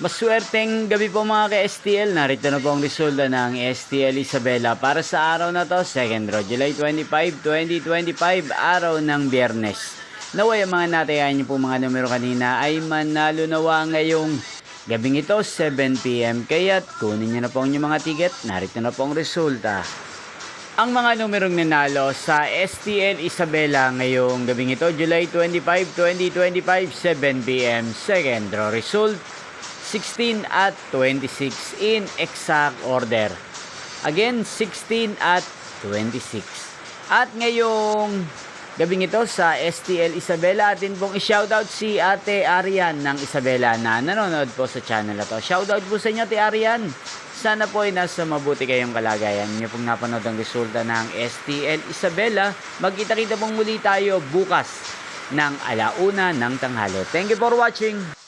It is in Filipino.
Maswerteng gabi po mga ka-STL. Narito na po ang resulta ng STL Isabela para sa araw na to, 2nd row, July 25, 2025, araw ng Biyernes. Naway ang mga natayahan niyo po mga numero kanina ay manalo nawa ngayong gabing ito, 7 PM. Kaya't kunin niyo na po ang inyong mga ticket. Narito na po ang resulta. Ang mga numerong nanalo sa STL Isabela ngayong gabing ito, July 25, 2025, 7 PM, 2nd row result, 16 at 26 in exact order. Again, 16 at 26. At ngayong gabing ito sa STL Isabela, atin pong i-shoutout si Ate Arian ng Isabela na nanonood po sa channel na to. Shoutout po sa inyo, Ate Arian. Sana po ay nasa mabuti kayong kalagayan. Inyo pong napanood ang resulta ng STL Isabela. Magkita-kita pong muli tayo bukas ng 1:00 ng tanghali. Thank you for watching.